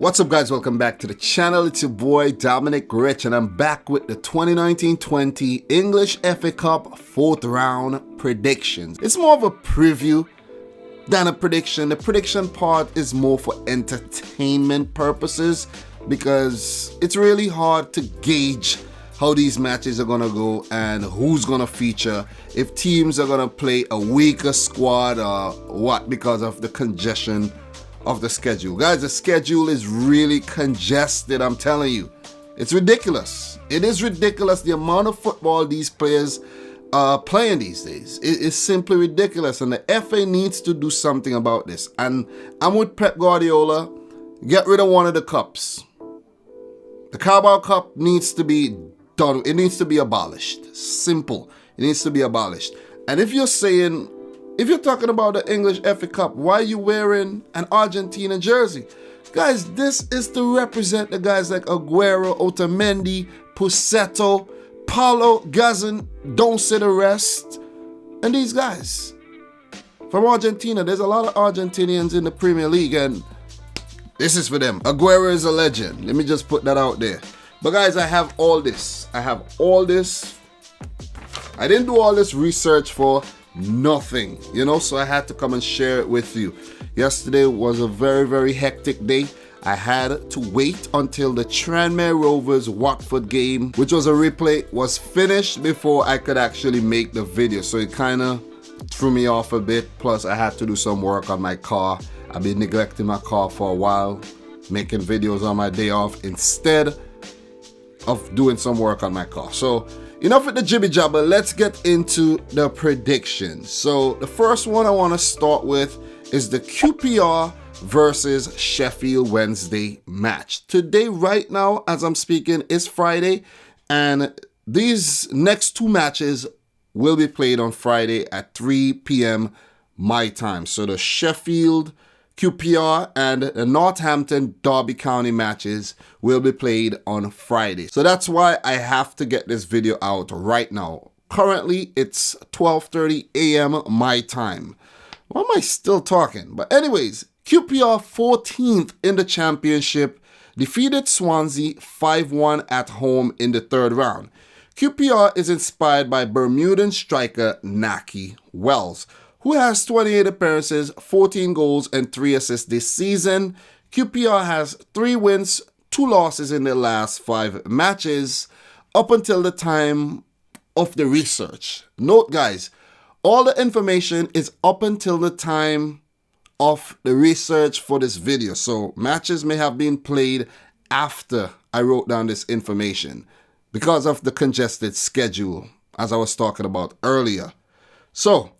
What's up guys, welcome back to the channel. It's your boy Dominic Rich and I'm back with the 2019-20 English FA Cup 4th round predictions. It's more of a preview than a prediction. The prediction part is more for entertainment purposes because it's really hard to gauge how these matches are going to go and who's going to feature, if teams are going to play a weaker squad or what because of the congestion of the schedule. Guys, the schedule is really congested, I'm telling you. It's ridiculous. It is ridiculous the amount of football these players are playing these days. It is simply ridiculous and the FA needs to do something about this. And I'm with Pep Guardiola. Get rid of one of the cups. The Carabao Cup needs to be done. It needs to be abolished. Simple. It needs to be abolished. And if you're talking about the English FA Cup, why are you wearing an Argentina jersey? Guys, this is to represent the guys like Aguero, Otamendi, Pussetto, Paulo, Gazan, don't say the rest. And these guys from Argentina, there's a lot of Argentinians in the Premier League and this is for them. Aguero is a legend. Let me just put that out there. But guys, I have all this. I didn't do all this research for nothing, so I had to come and share it with you. Yesterday was a very, very hectic day. I had to wait until the Tranmere Rovers Watford game, which was a replay, was finished before I could actually make the video. So it kind of threw me off a bit. Plus I had to do some work on my car. I've been neglecting my car for a while, making videos on my day off instead of doing some work on my car. So enough with the jibby jabber, let's get into the predictions. So the first one I want to start with is the QPR versus Sheffield Wednesday match. Today, right now, as I'm speaking, is Friday, and these next two matches will be played on Friday at 3 p.m. my time. So the Sheffield QPR and the Northampton Derby County matches will be played on Friday. So that's why I have to get this video out right now. Currently, it's 12:30 a.m. my time. Why am I still talking? But anyways, QPR 14th in the championship defeated Swansea 5-1 at home in the third round. QPR is inspired by Bermudan striker Nahki Wells, who has 28 appearances, 14 goals, and 3 assists this season. QPR has 3 wins, 2 losses in their last 5 matches up until the time of the research. Note, guys, all the information is up until the time of the research for this video. So matches may have been played after I wrote down this information because of the congested schedule, as I was talking about earlier. So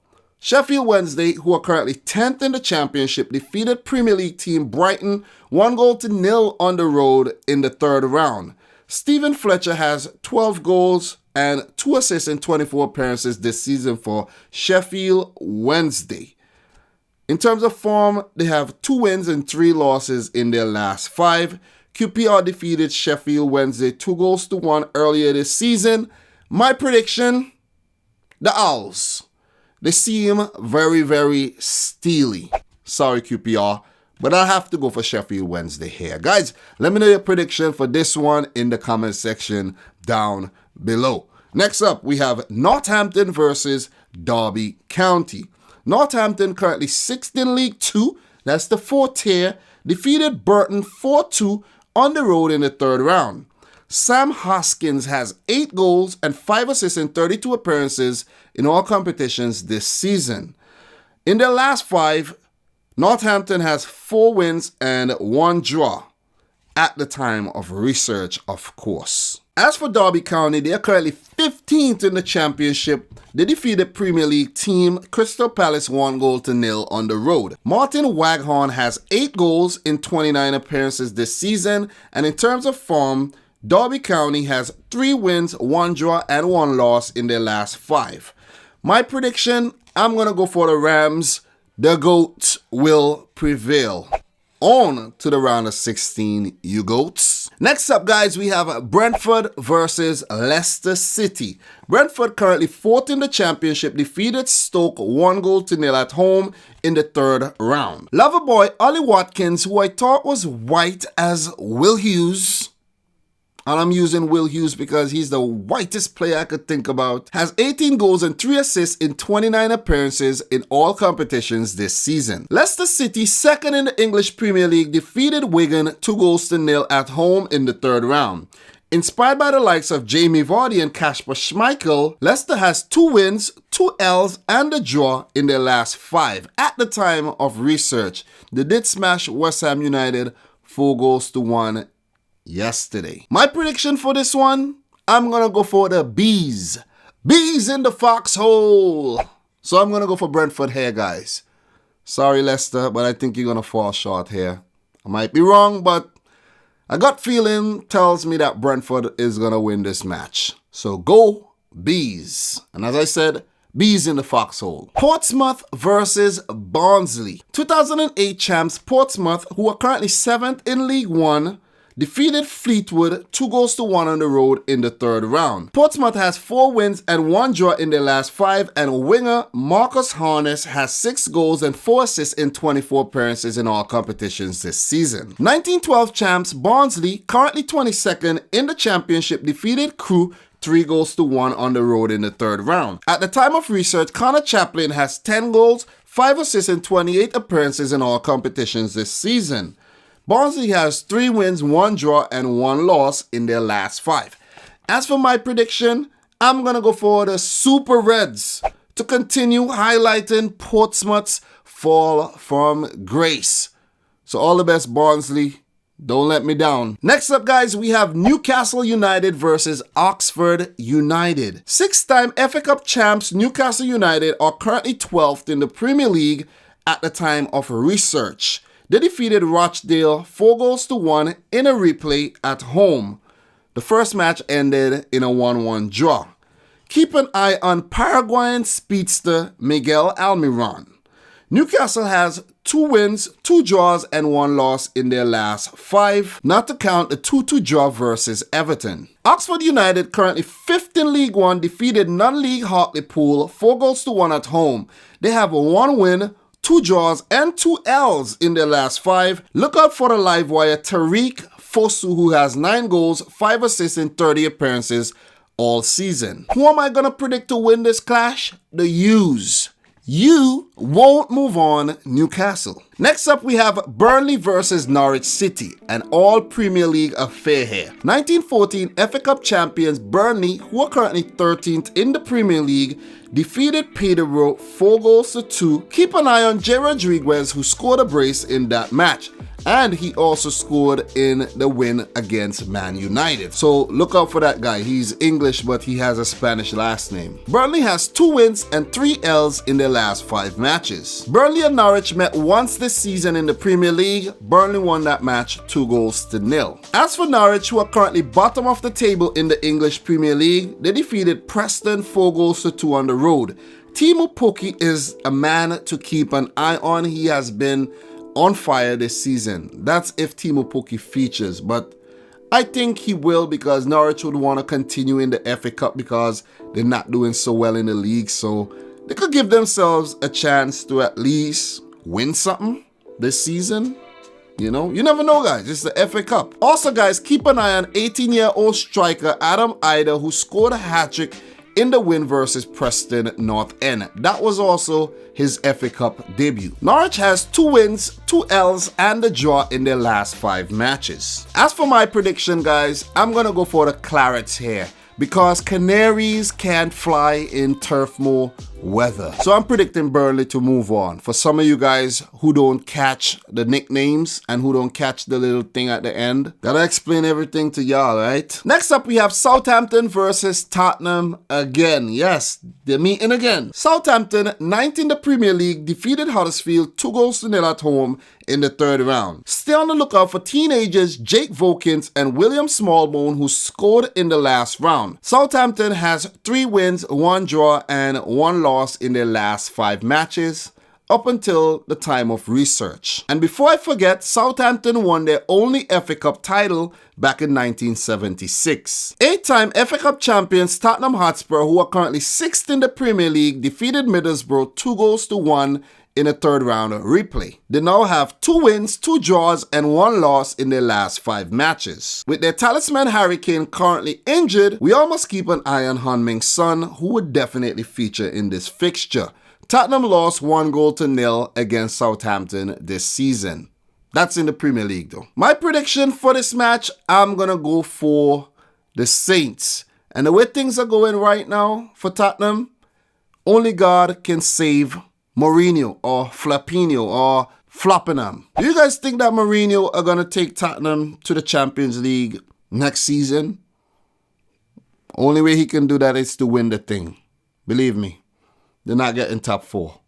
Sheffield Wednesday, who are currently 10th in the championship, defeated Premier League team Brighton 1-0 on the road in the third round. Stephen Fletcher has 12 goals and 2 assists in 24 appearances this season for Sheffield Wednesday. In terms of form, they have 2 wins and 3 losses in their last 5. QPR defeated Sheffield Wednesday 2-1 earlier this season. My prediction, the Owls. They seem very, very steely. Sorry, QPR, but I'll have to go for Sheffield Wednesday here. Guys, let me know your prediction for this one in the comment section down below. Next up, we have Northampton versus Derby County. Northampton, currently 6th in League 2, that's the 4th tier, defeated Burton 4-2 on the road in the third round. Sam Hoskins has 8 goals and 5 assists in 32 appearances in all competitions this season. In their last 5, Northampton has 4 wins and 1 draw at the time of research, of course. As for Derby County, they are currently 15th in the championship. They defeated Premier League team Crystal Palace 1-0 on the road. Martin Waghorn has 8 goals in 29 appearances this season, and in terms of form, Derby County has 3 wins, 1 draw, and 1 loss in their last 5. My prediction, I'm going to go for the Rams. The GOAT will prevail. On to the round of 16, you GOATs. Next up, guys, we have Brentford versus Leicester City. Brentford, currently 4th in the championship, defeated Stoke 1-0 at home in the 3rd round. Loverboy Ollie Watkins, who I thought was white as Will Hughes, and I'm using Will Hughes because he's the whitest player I could think about, has 18 goals and 3 assists in 29 appearances in all competitions this season. Leicester City, 2nd in the English Premier League, defeated Wigan 2-0 at home in the 3rd round. Inspired by the likes of Jamie Vardy and Kasper Schmeichel, Leicester has 2 wins, 2 L's and a draw in their last 5. At the time of research, they did smash West Ham United 4-1 yesterday. My prediction for this one, I'm going to go for the Bees. Bees in the foxhole. So I'm going to go for Brentford here, guys. Sorry, Leicester, but I think you're going to fall short here. I might be wrong, but a gut feeling tells me that Brentford is going to win this match. So go Bees. And as I said, Bees in the foxhole. Portsmouth versus Barnsley. 2008 champs Portsmouth, who are currently 7th in League One, defeated Fleetwood 2-1 on the road in the 3rd round. Portsmouth has 4 wins and 1 draw in their last 5, and winger Marcus Harness has 6 goals and 4 assists in 24 appearances in all competitions this season. 1912 champs Barnsley, currently 22nd in the championship, defeated Crewe 3-1 on the road in the 3rd round. At the time of research, Connor Chaplin has 10 goals, 5 assists in 28 appearances in all competitions this season. Barnsley has 3 wins, 1 draw, and 1 loss in their last 5. As for my prediction, I'm going to go for the Super Reds to continue highlighting Portsmouth's fall from grace. So all the best, Barnsley. Don't let me down. Next up, guys, we have Newcastle United versus Oxford United. 6-time FA Cup champs Newcastle United are currently 12th in the Premier League at the time of research. They defeated Rochdale 4-1 in a replay at home. The first match ended in a 1-1 draw. Keep an eye on Paraguayan speedster Miguel Almiron. Newcastle has 2 wins, 2 draws, and 1 loss in their last 5, not to count the 2-2 draw versus Everton. Oxford United, currently 5th in League One, defeated non-league Hartlepool 4-1 at home. They have a 1 win, 2 draws, and 2 L's in their last 5. Look out for the live wire Tariq Fosu, who has 9 goals, 5 assists in 30 appearances all season. Who am I going to predict to win this clash? The U's. You won't move on, Newcastle. Next up, we have Burnley versus Norwich City, an all-Premier League affair here. 1914 FA Cup champions Burnley, who are currently 13th in the Premier League, defeated Peterborough 4-2. Keep an eye on Jay Rodriguez, who scored a brace in that match. And he also scored in the win against Man United. So look out for that guy. He's English, but he has a Spanish last name. Burnley has 2 wins and 3 L's in their last 5 matches. Burnley and Norwich met once this season in the Premier League. Burnley won that match 2-0. As for Norwich, who are currently bottom of the table in the English Premier League, they defeated Preston 4-2 on the road. Timo Pukki is a man to keep an eye on. He has been on fire this season. That's if Timo Pukki features, but I think he will, because Norwich would want to continue in the FA Cup because they're not doing so well in the league, so they could give themselves a chance to at least win something this season. You know, you never know, guys. It's the FA Cup. Also, guys, keep an eye on 18-year-old striker Adam Ida, who scored a hat-trick in the win versus Preston North End. That was also his FA Cup debut. Norwich has 2 wins, 2 L's, and a draw in their last 5 matches. As for my prediction, guys, I'm going to go for the Clarets here, because Canaries can't fly in Turf Moor weather. So I'm predicting Burnley to move on. For some of you guys who don't catch the nicknames and who don't catch the little thing at the end, gotta explain everything to y'all, right? Next up, we have Southampton versus Tottenham again. Yes, they're meeting again. Southampton, 9th in the Premier League, defeated Huddersfield 2-0 at home in the 3rd round. Stay on the lookout for teenagers Jake Vokins and William Smallbone, who scored in the last round. Southampton has 3 wins, 1 draw, and 1 loss in their last 5 matches. up until the time of research. And before I forget, Southampton won their only FA Cup title back in 1976. 8-time FA Cup champions Tottenham Hotspur, who are currently 6th in the Premier League, defeated Middlesbrough 2-1 in a third round replay. They now have 2 wins, 2 draws, and 1 loss in their last 5 matches. With their talisman Harry Kane currently injured, we all must keep an eye on Heung-min Son, who would definitely feature in this fixture. Tottenham lost 1-0 against Southampton this season. That's in the Premier League though. My prediction for this match, I'm going to go for the Saints. And the way things are going right now for Tottenham, only God can save Mourinho or Flapinho or Floppenham. Do you guys think that Mourinho are going to take Tottenham to the Champions League next season? Only way he can do that is to win the thing. Believe me, they're not getting top 4.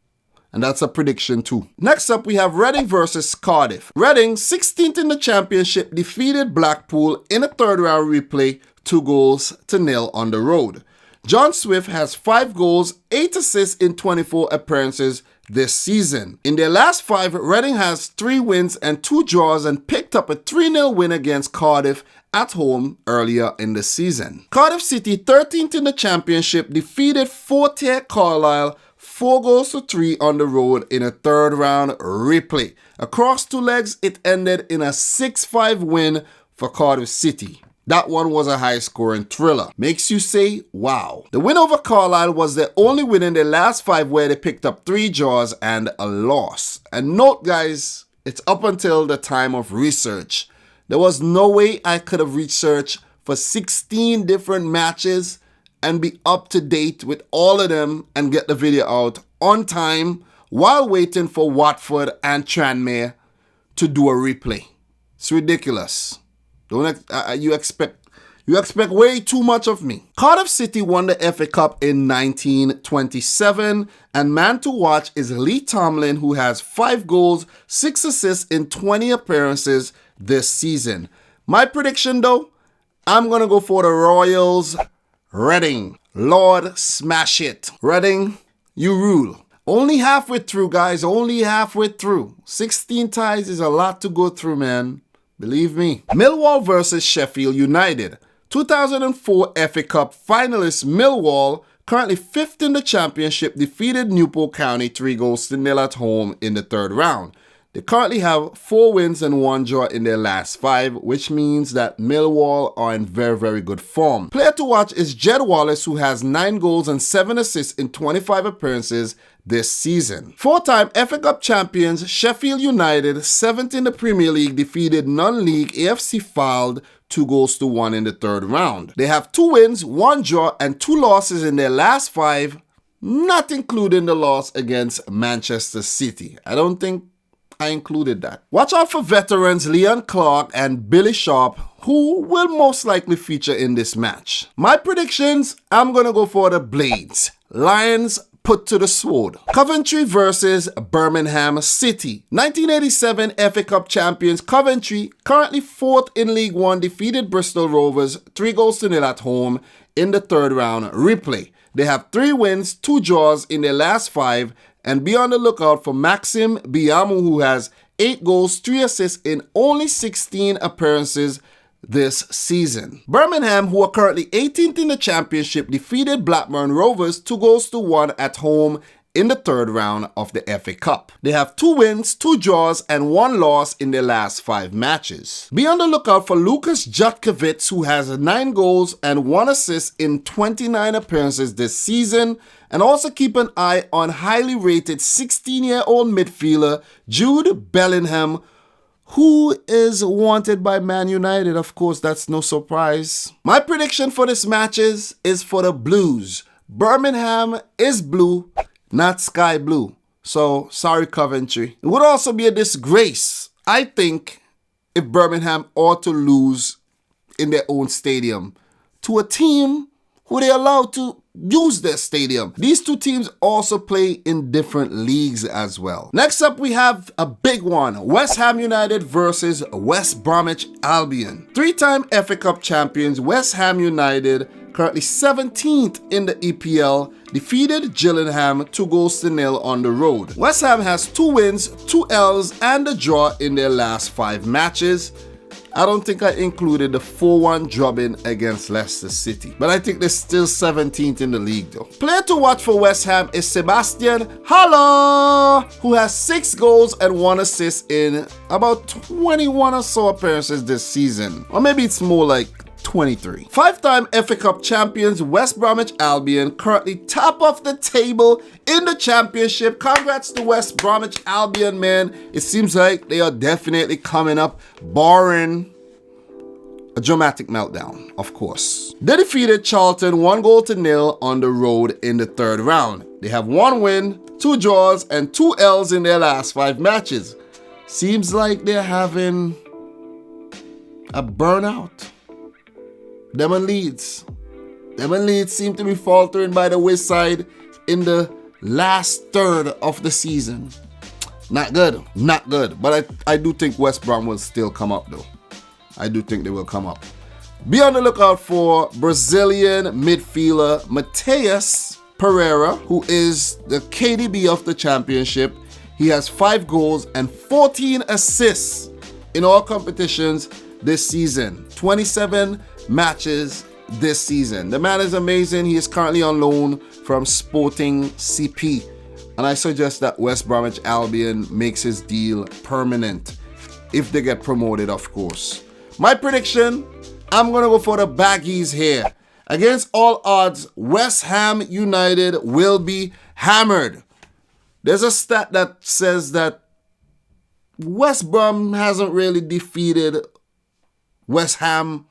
And that's a prediction too. Next up, we have Reading versus Cardiff. Reading, 16th in the championship, defeated Blackpool in a third round replay 2-0 on the road. John Swift has 5 goals, 8 assists in 24 appearances this season. In their last 5, Reading has 3 wins and 2 draws and picked up a 3-0 win against Cardiff at home earlier in the season. Cardiff City, 13th in the championship, defeated 4th-tier Carlisle 4-3 on the road in a third round replay. Across 2 legs, it ended in a 6-5 win for Cardiff City. That one was a high-scoring thriller. Makes you say, wow. The win over Carlisle was their only win in their last 5 where they picked up 3 draws and a loss. And note guys, it's up until the time of research. There was no way I could have researched for 16 different matches and be up to date with all of them and get the video out on time while waiting for Watford and Tranmere to do a replay. It's ridiculous. You expect way too much of me. Cardiff City won the FA Cup in 1927, and man to watch is Lee Tomlin, who has 5 goals, 6 assists in 20 appearances this season. My prediction though, I'm gonna go for the Royals. Reading, Lord smash it. Reading, you rule. Only halfway through guys, only halfway through. 16 ties is a lot to go through, man. Believe me. Millwall versus Sheffield United. 2004 FA Cup finalist Millwall, currently 5th in the championship, defeated Newport County 3-0 at home in the third round. They currently have 4 wins and 1 draw in their last 5, which means that Millwall are in very, very good form. Player to watch is Jed Wallace, who has 9 goals and 7 assists in 25 appearances this season. 4-time FA Cup champions Sheffield United, 7th in the Premier League, defeated non-league AFC Fylde 2-1 in the third round. They have 2 wins, 1 draw, and 2 losses in their last 5, not including the loss against Manchester City. I don't think I included that. Watch out for veterans Leon Clark and Billy Sharp, who will most likely feature in this match. My predictions, I'm going to go for the Blades. Lions put to the sword. Coventry versus Birmingham City. 1987 FA Cup champions Coventry, currently 4th in League One, defeated Bristol Rovers 3-0 at home in the third round replay. They have 3 wins, 2 draws in their last 5, and be on the lookout for Maxim Biamu, who has 8 goals, 3 assists in only 16 appearances this season. Birmingham, who are currently 18th in the championship, defeated Blackburn Rovers 2-1 at home in the third round of the FA Cup. They have 2 wins, 2 draws, and 1 loss in their last 5 matches. Be on the lookout for Lukas Jutkiewicz, who has 9 goals and 1 assist in 29 appearances this season. And also keep an eye on highly rated 16-year-old midfielder Jude Bellingham, who is wanted by Man United. Of course, that's no surprise. My prediction for this matches is for the Blues. Birmingham is blue, not sky blue. So, sorry Coventry. It would also be a disgrace, I think, if Birmingham ought to lose in their own stadium to a team who they allowed to use their stadium. These 2 teams also play in different leagues as well. Next up, we have a big one. West Ham United versus West Bromwich Albion. 3-time FA Cup champions West Ham United currently 17th in the EPL, defeated Gillingham 2-0 on the road. West Ham has 2 wins, 2 L's, and a draw in their last 5 matches. I don't think I included the 4-1 drubbing against Leicester City, but I think they're still 17th in the league though. Player to watch for West Ham is Sebastian Haller, who has 6 goals and 1 assist in about 21 or so appearances this season. Or maybe it's more like 23. 5-time FA Cup champions West Bromwich Albion currently top of the table in the championship. Congrats to West Bromwich Albion, man. It seems like they are definitely coming up, barring a dramatic meltdown, of course. They defeated Charlton 1-0 on the road in the 3rd round. They have 1 win, 2 draws, and 2 L's in their last 5 matches. Seems like they're having a burnout. Them and Leeds seem to be faltering by the wayside in the last third of the season. Not good. But I do think West Brom will still come up though. I do think they will come up. Be on the lookout for Brazilian midfielder Mateus Pereira, who is the KDB of the championship. He has 5 goals and 14 assists in all competitions this season. 27 matches this season. The man is amazing. He is currently on loan from Sporting CP, and I suggest that West Bromwich Albion makes his deal permanent if they get promoted, of course. My prediction, I'm gonna go for the Baggies here. Against all odds, West Ham United will be hammered. There's a stat that says that West Brom hasn't really defeated West Ham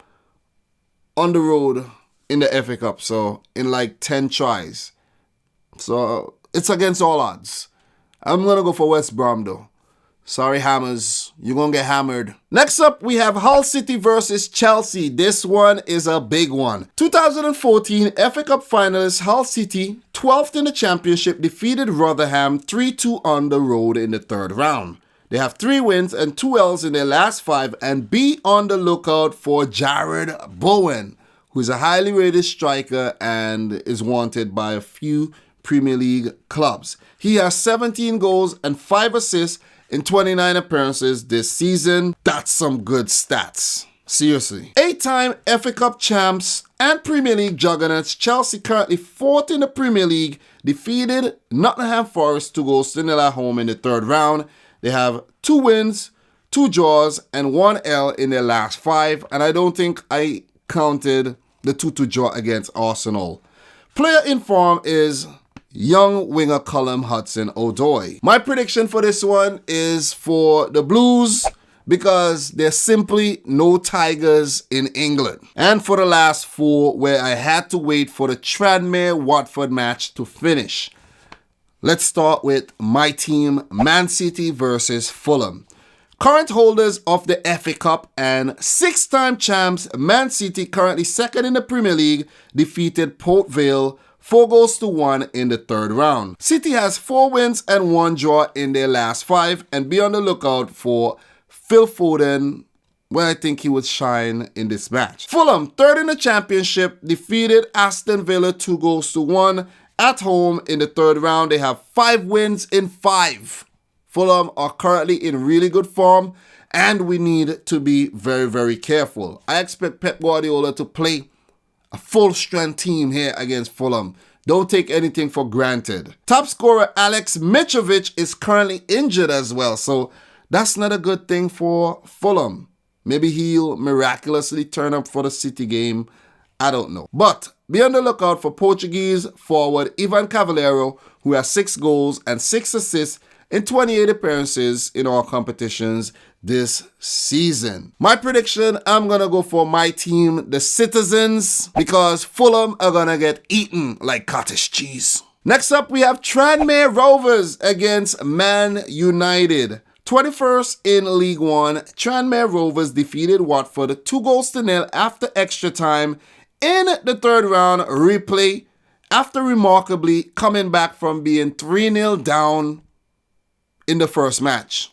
on the road in the FA Cup, so in like 10 tries. So it's against all odds. I'm gonna go for West Brom though. Sorry Hammers, you're gonna get hammered. Next up, we have Hull City versus Chelsea. This one is a big one. 2014 FA Cup finalists Hull City, 12th in the championship, defeated Rotherham 3-2 on the road in the 3rd round. They have 3 wins and 2 L's in their last 5, and be on the lookout for Jared Bowen, who is a highly rated striker and is wanted by a few Premier League clubs. He has 17 goals and 5 assists in 29 appearances this season. That's some good stats. Seriously. 8-time FA Cup champs and Premier League juggernauts, Chelsea currently 4th in the Premier League, defeated Nottingham Forest 2-0 at home in the 3rd round. They have 2 wins, 2 draws, and 1 L in their last 5. And I don't think I counted the 2-2 draw against Arsenal. Player in form is young winger Callum Hudson-Odoi. My prediction for this one is for the Blues, because there's simply no Tigers in England. And for the last 4, where I had to wait for the Tranmere-Watford match to finish. Let's start with my team, Man City versus Fulham. Current holders of the FA Cup and 6-time champs, Man City, currently 2nd in the Premier League, defeated Port Vale 4-1 in the 3rd round. City has 4 wins and 1 draw in their last 5, and be on the lookout for Phil Foden, where I think he would shine in this match. Fulham, 3rd in the championship, defeated Aston Villa 2-1 at home in the 3rd round. They have 5 wins in 5. Fulham are currently in really good form, and we need to be very, very careful. I expect Pep Guardiola to play a full-strength team here against Fulham. Don't take anything for granted. Top scorer Alex Mitrovic is currently injured as well, so that's not a good thing for Fulham. Maybe he'll miraculously turn up for the City game. I don't know. But be on the lookout for Portuguese forward Ivan Cavaleiro, who has 6 goals and 6 assists in 28 appearances in all competitions this season. My prediction, I'm going to go for my team, the Citizens, because Fulham are going to get eaten like cottage cheese. Next up, we have Tranmere Rovers against Man United. 21st in League One, Tranmere Rovers defeated Watford 2-0 after extra time in the 3rd round replay, after remarkably coming back from being 3-0 down in the first match.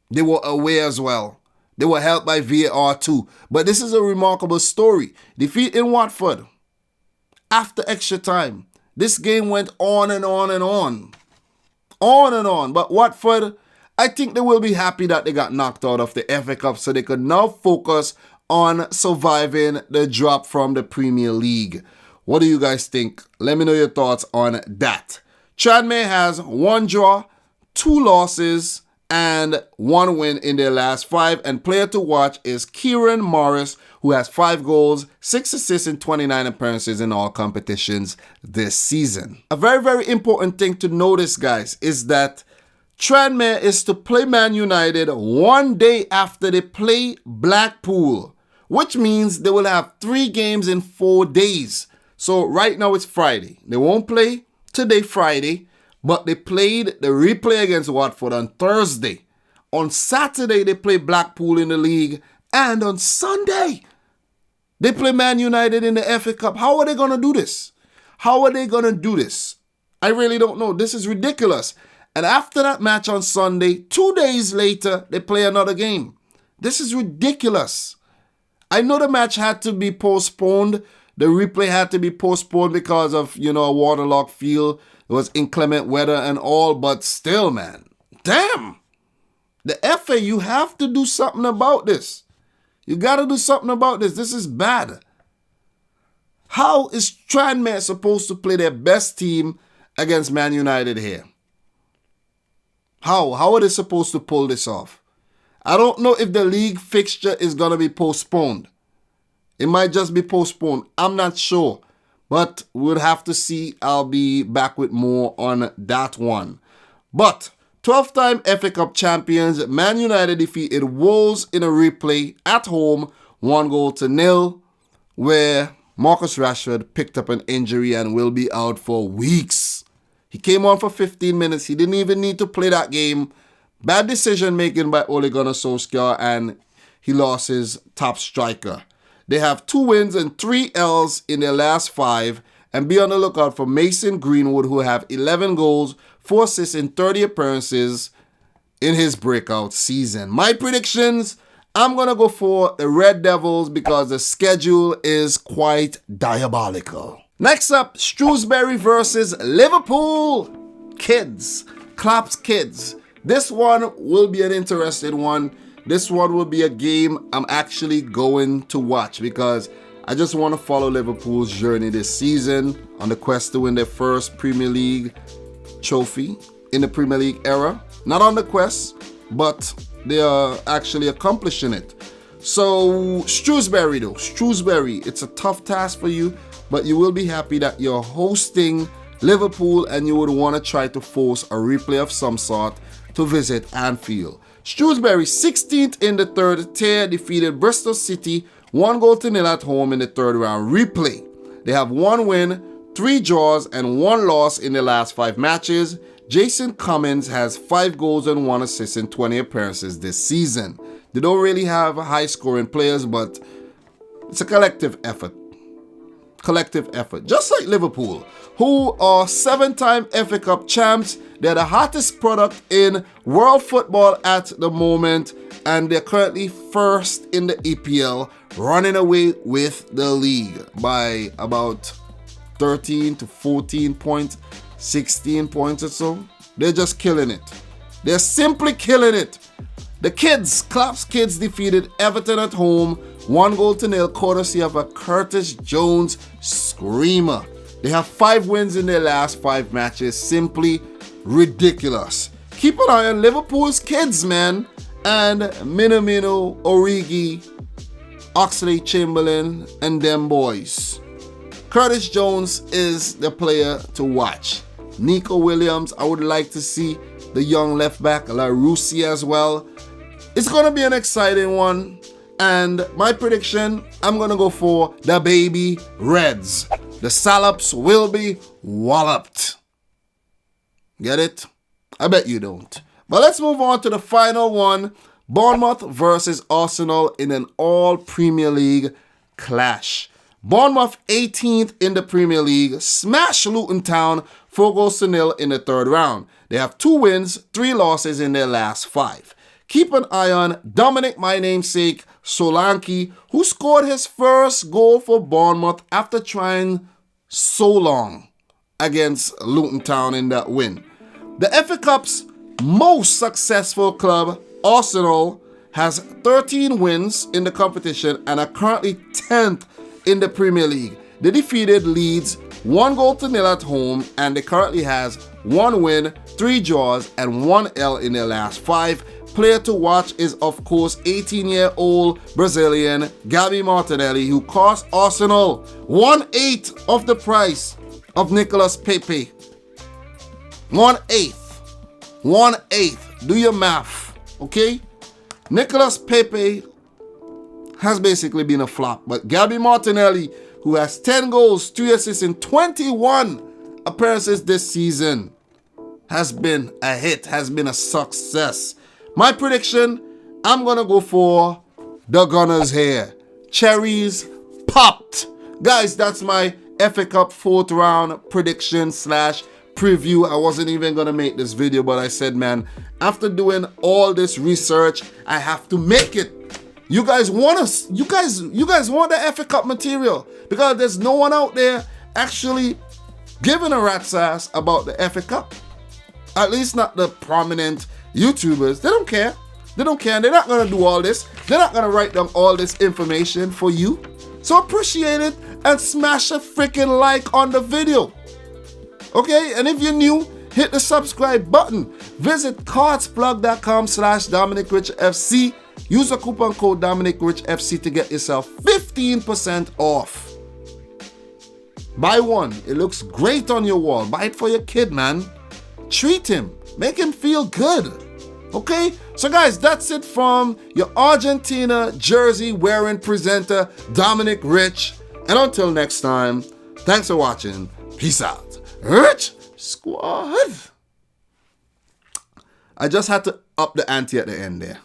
They were away as well. They were helped by VAR too. But this is a remarkable story. Defeat in Watford. after extra time. This game went on and on and on. On and on. But Watford, I think they will be happy that they got knocked out of the FA Cup so they could now focus on surviving the drop from the Premier League. What do you guys think? Let me know your thoughts on that. Tranmere has 1 draw, 2 losses, and 1 win in their last 5. And player to watch is Kieran Morris, who has 5 goals, 6 assists, and 29 appearances in all competitions this season. A very, very important thing to notice, guys, is that Tranmere is to play Man United 1 day after they play Blackpool, which means they will have 3 games in 4 days. So right now it's Friday. They won't play today, Friday, but they played the replay against Watford on Thursday. On Saturday, they play Blackpool in the league, and on Sunday, they play Man United in the FA Cup. How are they going to do this? How are they going to do this? I really don't know. This is ridiculous. And after that match on Sunday, 2 days later, they play another game. This is ridiculous. I know the match had to be postponed. The replay had to be postponed because of, a waterlogged field. It was inclement weather and all, but still, man. Damn. The FA, you have to do something about this. You got to do something about this. This is bad. How is Tranmere supposed to play their best team against Man United here? How are they supposed to pull this off? I don't know if the league fixture is going to be postponed. It might just be postponed. I'm not sure. But we'll have to see. I'll be back with more on that one. But 12-time FA Cup champions Man United defeated Wolves in a replay at home, 1-0, where Marcus Rashford picked up an injury and will be out for weeks. He came on for 15 minutes. He didn't even need to play that game. Bad decision making by Ole Gunnar Solskjaer, and he lost his top striker. They have 2 wins and 3 L's in their last 5, and be on the lookout for Mason Greenwood, who have 11 goals, 4 assists in 30 appearances in his breakout season. My predictions, I'm going to go for the Red Devils because the schedule is quite diabolical. Next up, Shrewsbury versus Liverpool. Kids, Klopp's kids. This one will be an interesting one. This one will be a game I'm actually going to watch because I just want to follow Liverpool's journey this season on the quest to win their first Premier League trophy in the Premier League era. Not on the quest, but they are actually accomplishing it. So Shrewsbury, it's a tough task for you, but you will be happy that you're hosting Liverpool and you would want to try to force a replay of some sort to visit Anfield. Shrewsbury, 16th in the third tier, defeated Bristol City 1-0 at home in the third round replay. They have 1 win, 3 draws, and 1 loss in the last 5 matches. Jason Cummins has 5 goals and 1 assist in 20 appearances this season. They don't really have high-scoring players, but it's a collective effort. Just like Liverpool, who are 7-time FA Cup champs. They're the hottest product in world football at the moment, and they're currently first in the EPL, running away with the league by about 13 to 14 points, 16 points or so. They're just killing it. They're simply killing it. The kids, Klopp's kids, defeated Everton at home 1-0, courtesy of a Curtis Jones screamer. They have 5 wins in their last 5 matches. Simply ridiculous. Keep an eye on Liverpool's kids, man. And Minamino, Origi, Oxlade-Chamberlain, and them boys. Curtis Jones is the player to watch. Nico Williams, I would like to see the young left back, La Russi as well. It's going to be an exciting one. And my prediction, I'm going to go for the baby Reds. The Salops will be walloped. Get it? I bet you don't. But let's move on to the final one. Bournemouth versus Arsenal in an all-Premier League clash. Bournemouth 18th in the Premier League smashed Luton Town 4-0 in the third round. They have 2 wins, 3 losses in their last 5. Keep an eye on Dominic, my namesake, Solanke, who scored his first goal for Bournemouth after trying so long against Luton Town in that win. The FA Cup's most successful club, Arsenal, has 13 wins in the competition and are currently 10th in the Premier League. They defeated Leeds 1-0 at home, and they currently has 1 win, 3 draws, and 1 L in their last 5. Player to watch is, of course, 18-year-old Brazilian Gabi Martinelli, who cost Arsenal 1/8 of the price of Nicolas Pepe. 1/8. 1/8. Do your math, okay? Nicolas Pepe has basically been a flop, but Gabi Martinelli, who has 10 goals, 3 assists in 21 appearances this season, has been a hit, has been a success. My prediction, I'm going to go for the Gunners here. Cherries popped. Guys, that's my FA Cup 4th round prediction / preview. I wasn't even going to make this video, but I said, man, after doing all this research, I have to make it. You guys want us, you guys want the FA Cup material, because there's no one out there actually giving a rat's ass about the FA Cup. At least not the prominent YouTubers. They don't care. They don't care. They're not going to do all this. They're not going to write down all this information for you. So appreciate it and smash a freaking like on the video. Okay? And if you're new, hit the subscribe button. Visit cardsplug.com / Dominic Rich FC. Use the coupon code Dominic Rich FC to get yourself 15% off. Buy one. It looks great on your wall. Buy it for your kid, man. Treat him. Make him feel good. Okay? So guys, that's it from your Argentina jersey wearing presenter, Dominic Rich. And until next time, thanks for watching. Peace out. Rich Squad. I just had to up the ante at the end there.